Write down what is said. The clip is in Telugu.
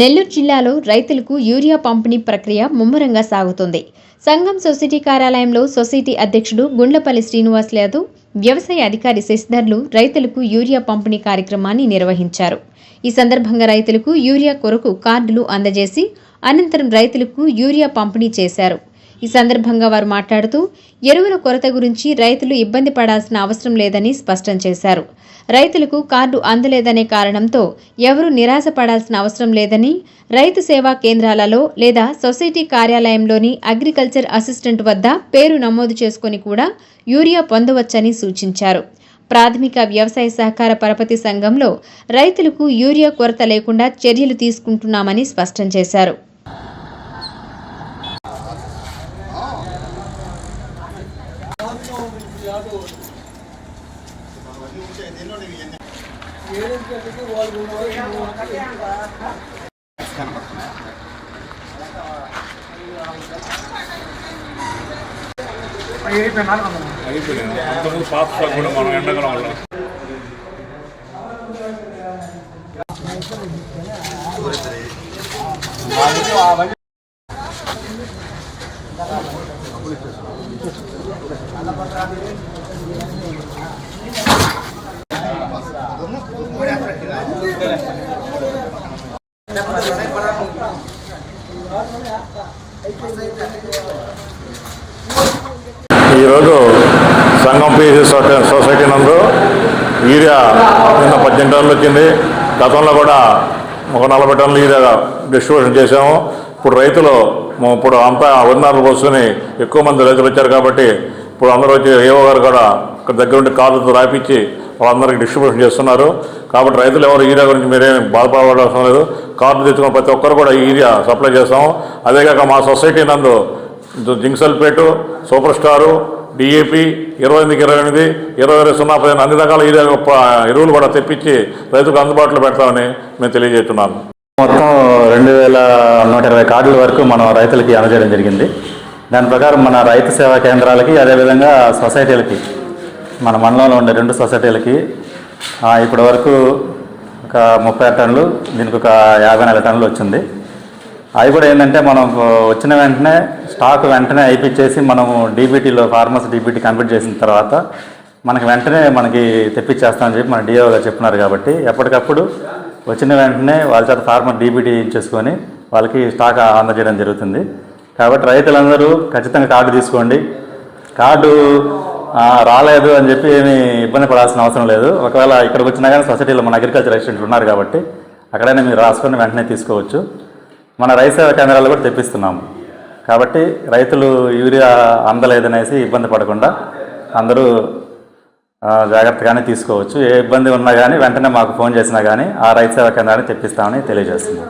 నెల్లూరు జిల్లాలో రైతులకు యూరియా పంపిణీ ప్రక్రియ ముమ్మరంగా సాగుతోంది. సంఘం సొసైటీ కార్యాలయంలో సొసైటీ అధ్యక్షుడు గుండ్లపల్లి శ్రీనివాస్ యాదవ్, వ్యవసాయ అధికారి శశిధర్లు రైతులకు యూరియా పంపిణీ కార్యక్రమాన్ని నిర్వహించారు. ఈ సందర్భంగా రైతులకు యూరియా కొరకు కార్డులు అందజేసి అనంతరం రైతులకు యూరియా పంపిణీ చేశారు. ఈ సందర్భంగా వారు మాట్లాడుతూ ఎరువుల కొరత గురించి రైతులు ఇబ్బంది పడాల్సిన అవసరం లేదని స్పష్టం చేశారు. రైతులకు కార్డు అందలేదనే కారణంతో ఎవరూ నిరాశ పడాల్సిన అవసరం లేదని, రైతు సేవా కేంద్రాలలో లేదా సొసైటీ కార్యాలయంలోని అగ్రికల్చర్ అసిస్టెంట్ వద్ద పేరు నమోదు చేసుకుని కూడా యూరియా పొందవచ్చని సూచించారు. ప్రాథమిక వ్యవసాయ సహకార పరపతి సంఘంలో రైతులకు యూరియా కొరత లేకుండా చర్యలు తీసుకుంటున్నామని స్పష్టం చేశారు. ఈరోజు సంఘం పీసీ సొసైటీ నందు యూరియా నిన్న 18 టన్నులు వచ్చింది. గతంలో కూడా ఒక 40 టన్నులు యూరియా డిస్ట్రిబ్యూషన్ చేశాము. ఇప్పుడు రైతులు ఇప్పుడు అంతా వదినాలు పోసుకొని ఎక్కువ మంది రైతులు వచ్చారు కాబట్టి ఇప్పుడు అందరూ వచ్చి ఏవో గారు కూడా దగ్గర ఉండి కార్డులతో రాయించి వాళ్ళందరికీ డిస్ట్రిబ్యూషన్ చేస్తున్నారు. కాబట్టి రైతులు ఎవరు యూరియా గురించి మీరేం బాధపడవలసిన లేదు. కార్డు తెచ్చుకున్న ప్రతి ఒక్కరు కూడా యూరియా సప్లై చేస్తాము. అదేగాక మా సొసైటీ నందు zinc sulphate, super star, DAP 28-28, 22-0-15 అన్ని రకాల ఎరువులు కూడా తెప్పించి రైతులకు అందుబాటులో పెడతామని మేము తెలియజేస్తున్నాను. మొత్తం 2120 కార్డుల వరకు మనం రైతులకి అందజేయడం జరిగింది. దాని ప్రకారం మన రైతు సేవా కేంద్రాలకి అదేవిధంగా సొసైటీలకి, మన మండలంలో ఉండే 2 సొసైటీలకి ఇప్పటి వరకు ఒక 30 టన్నులు, దీనికి ఒక 54 టన్నులు వచ్చింది. అవి కూడా ఏంటంటే మనం వచ్చిన వెంటనే స్టాక్ వెంటనే అయిపించేసి మనము డీబీటీలో ఫార్మర్స్ డీబీటీ కంప్లీట్ చేసిన తర్వాత వెంటనే తెప్పించేస్తామని చెప్పి మన డిఓ గారు చెప్పినారు. కాబట్టి ఎప్పటికప్పుడు వచ్చిన వెంటనే వాళ్ళ చేత ఫార్మర్ డీబీటీ ఇచ్చేసుకొని వాళ్ళకి స్టాక్ అందజేయడం జరుగుతుంది. కాబట్టి రైతులందరూ ఖచ్చితంగా కార్డు తీసుకోండి. కార్డు రాలేదు అని చెప్పి ఏమీ ఇబ్బంది పడాల్సిన అవసరం లేదు. ఒకవేళ ఇక్కడికి వచ్చినా కానీ సొసైటీలో మన అగ్రికల్చర్ అసిస్టెంట్లు ఉన్నారు కాబట్టి అక్కడైనా మీరు రాసుకొని వెంటనే తీసుకోవచ్చు. మన రైతు సేవా కేంద్రాలు కూడా తెప్పిస్తున్నాము. కాబట్టి రైతులు యూరియా అందలేదనేసి ఇబ్బంది పడకుండా అందరూ జాగ్రత్తగానే తీసుకోవచ్చు. ఏ ఇబ్బంది ఉన్నా కానీ వెంటనే మాకు ఫోన్ చేసినా కానీ ఆ రైతు సేవా కేంద్రాన్ని తెప్పిస్తామని తెలియజేస్తున్నాం.